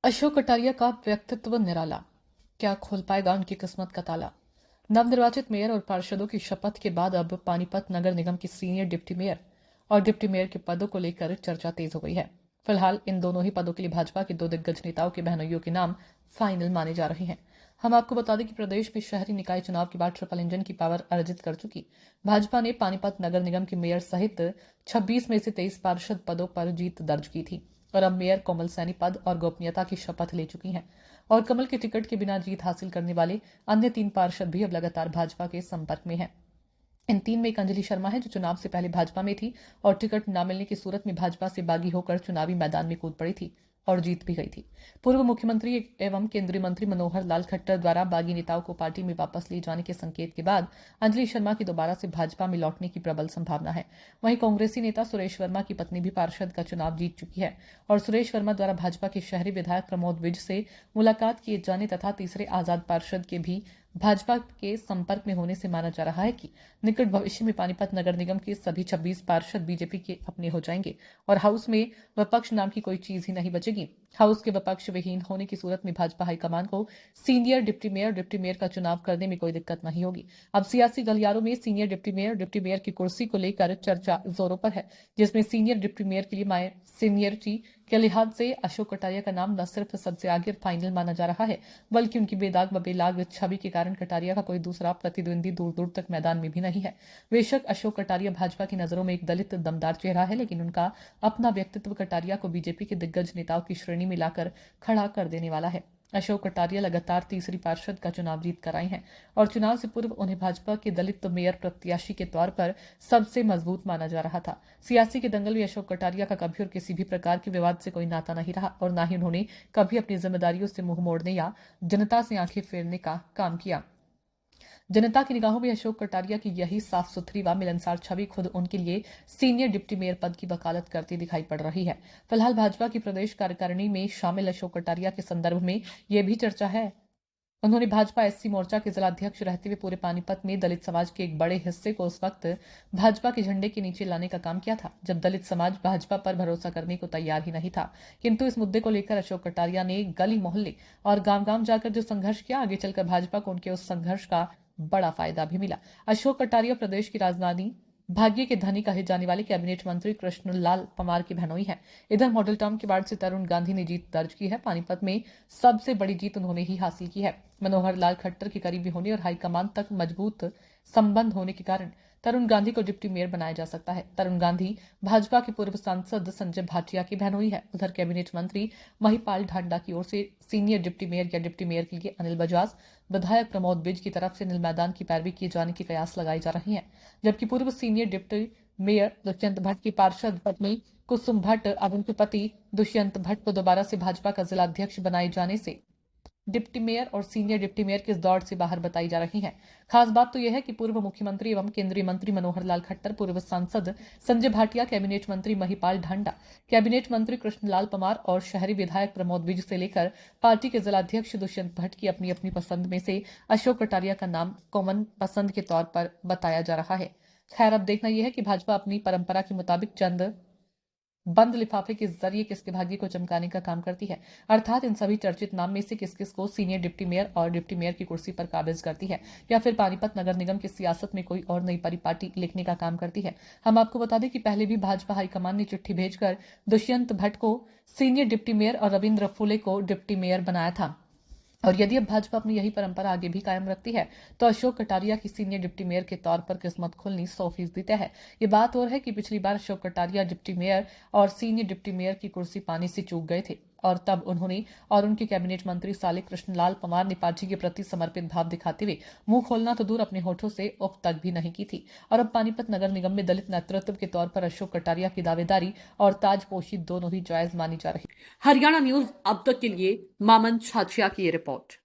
अशोक कटारिया का व्यक्तित्व निराला, क्या खोल पाएगा उनकी किस्मत का ताला। नवनिर्वाचित मेयर और पार्षदों की शपथ के बाद अब पानीपत नगर निगम की सीनियर डिप्टी मेयर और डिप्टी मेयर के पदों को लेकर चर्चा तेज हो गई है। फिलहाल इन दोनों ही पदों के लिए भाजपा के दो दिग्गज नेताओं के बहनोइयों के नाम फाइनल माने जा रहे हैं। हम आपको बता दें कि प्रदेश में शहरी निकाय चुनाव के बाद ट्रिपल इंजन की पावर अर्जित कर चुकी भाजपा ने पानीपत नगर निगम के मेयर सहित 26 में से 23 पार्षद पदों पर जीत दर्ज की थी और अब मेयर कोमल सैनी पद और गोपनीयता की शपथ ले चुकी हैं। और कमल के टिकट के बिना जीत हासिल करने वाले अन्य 3 पार्षद भी अब लगातार भाजपा के संपर्क में हैं। इन 3 में एक अंजलि शर्मा है जो चुनाव से पहले भाजपा में थी और टिकट न मिलने की सूरत में भाजपा से बागी होकर चुनावी मैदान में कूद पड़ी थी और जीत भी गई थी। पूर्व मुख्यमंत्री एवं केंद्रीय मंत्री मनोहर लाल खट्टर द्वारा बागी नेताओं को पार्टी में वापस ले जाने के संकेत के बाद अंजलि शर्मा की दोबारा से भाजपा में लौटने की प्रबल संभावना है। वहीं कांग्रेसी नेता सुरेश वर्मा की पत्नी भी पार्षद का चुनाव जीत चुकी है और सुरेश वर्मा द्वारा भाजपा के शहरी विधायक प्रमोद विज से मुलाकात किए जाने तथा तीसरे आजाद पार्षद के भी भाजपा के संपर्क में होने से माना जा रहा है कि निकट भविष्य में पानीपत नगर निगम के सभी 26 पार्षद बीजेपी के अपने हो जाएंगे और हाउस में विपक्ष नाम की कोई चीज ही नहीं बचेगी। हाउस के विपक्ष विहीन होने की सूरत में भाजपा हाईकमान को सीनियर डिप्टी मेयर का चुनाव करने में कोई दिक्कत नहीं होगी। अब सियासी गलियारों में सीनियर डिप्टी मेयर की कुर्सी को लेकर चर्चा जोरों पर है, जिसमें सीनियर डिप्टी मेयर के लिए माय सीनियरिटी के लिहाज से अशोक कटारिया का नाम न सिर्फ सबसे आगे फाइनल माना जा रहा है, बल्कि उनकी बेदाग व बेलाग छवि के कारण कटारिया का कोई दूसरा प्रतिद्वंदी दूर दूर तक मैदान में भी नहीं है। बेशक अशोक कटारिया भाजपा की नजरों में एक दलित दमदार चेहरा है, लेकिन उनका अपना व्यक्तित्व कटारिया को बीजेपी के दिग्गज नेताओं की श्रेणी में लाकर खड़ा कर देने वाला है। अशोक कटारिया लगातार तीसरी पार्षद का चुनाव जीत कर आए हैं और चुनाव से पूर्व उन्हें भाजपा के दलित मेयर प्रत्याशी के तौर पर सबसे मजबूत माना जा रहा था। सियासी के दंगल में अशोक कटारिया का कभी और किसी भी प्रकार के विवाद से कोई नाता नहीं रहा और न ही उन्होंने कभी अपनी जिम्मेदारियों से मुंह मोड़ने या जनता से आंखें फेरने का काम किया। जनता की निगाहों में अशोक कटारिया की यही साफ सुथरी व मिलनसार छवि खुद उनके लिए सीनियर डिप्टी मेयर पद की वकालत करती दिखाई पड़ रही है। फिलहाल भाजपा की प्रदेश कार्यकारिणी में शामिल अशोक कटारिया के संदर्भ में यह भी चर्चा है। उन्होंने भाजपा एससी मोर्चा के जिलाध्यक्ष रहते हुए पूरे पानीपत में दलित समाज के एक बड़े हिस्से को उस वक्त भाजपा के झंडे के नीचे लाने का काम किया था जब दलित समाज भाजपा पर भरोसा करने को तैयार ही नहीं था। किंतु इस मुद्दे को लेकर अशोक कटारिया ने गली मोहल्ले और गांव गांव जाकर जो संघर्ष किया, आगे चलकर भाजपा को उनके उस संघर्ष का बड़ा फायदा भी मिला। अशोक कटारिया प्रदेश की राजधानी भाग्य के धनी कहे जाने वाले कैबिनेट मंत्री कृष्णलाल पमार की बहनोई है। इधर मॉडल टाउन के वार्ड से तरुण गांधी ने जीत दर्ज की है। पानीपत में सबसे बड़ी जीत उन्होंने ही हासिल की है। मनोहर लाल खट्टर के करीबी होने और हाईकमान तक मजबूत संबंध होने के कारण तरुण गांधी को डिप्टी मेयर बनाया जा सकता है। तरुण गांधी भाजपा के पूर्व सांसद संजय भाटिया की बहनोई है। उधर कैबिनेट मंत्री महिपाल ढांडा की ओर से सीनियर डिप्टी मेयर या डिप्टी मेयर के लिए अनिल बजाज, विधायक प्रमोद विज की तरफ से नील मैदान की पैरवी किए जाने की कयास लगाई जा रही है, जबकि पूर्व senior deputy mayor Dushyant Bhatt की पार्षद पत्नी कुसुम भट्ट अब उनके पति दुष्यंत भट्ट को दोबारा से भाजपा का जिलाध्यक्ष बनाए जाने से डिप्टी मेयर और सीनियर डिप्टी मेयर की इस दौड़ से बाहर बताई जा रही है। खास बात तो यह है कि पूर्व मुख्यमंत्री एवं केंद्रीय मंत्री मनोहर लाल खट्टर, पूर्व सांसद संजय भाटिया, कैबिनेट मंत्री महिपाल ढांडा, कैबिनेट मंत्री कृष्णलाल पमार और शहरी विधायक प्रमोद विज से लेकर पार्टी के जिलाध्यक्ष दुष्यंत भट्ट की अपनी अपनी पसंद में से अशोक कटारिया का नाम कॉमन पसंद के तौर पर बताया जा रहा है। खैर, अब देखना यह है कि भाजपा अपनी परंपरा के मुताबिक चंद बंद लिफाफे के जरिए किसके भाग्य को चमकाने का काम करती है, अर्थात इन सभी चर्चित नाम में से किस किस को सीनियर डिप्टी मेयर और डिप्टी मेयर की कुर्सी पर काबिज करती है या फिर पानीपत नगर निगम की सियासत में कोई और नई परिपाटी लिखने का काम करती है। हम आपको बता दें कि पहले भी भाजपा हाईकमान ने चिट्ठी भेजकर दुष्यंत भट्ट को सीनियर डिप्टी मेयर और रविंद्र फुले को डिप्टी मेयर बनाया था और यदि अब भाजपा अपनी यही परंपरा आगे भी कायम रखती है तो अशोक कटारिया की सीनियर डिप्टी मेयर के तौर पर किस्मत खुलनी 100% तय है। ये बात और है कि पिछली बार अशोक कटारिया डिप्टी मेयर और सीनियर डिप्टी मेयर की कुर्सी पानी से चूक गए थे और तब उन्होंने और उनके कैबिनेट मंत्री साले कृष्णलाल पमार ने पार्टी के प्रति समर्पित भाव दिखाते हुए मुंह खोलना तो दूर अपने होठों से उफ तक भी नहीं की थी। और अब पानीपत नगर निगम में दलित नेतृत्व के तौर पर अशोक कटारिया की दावेदारी और ताजपोशी दोनों ही जायज मानी जा रही। हरियाणा न्यूज अब तक के लिए मामन छाछिया की ये रिपोर्ट।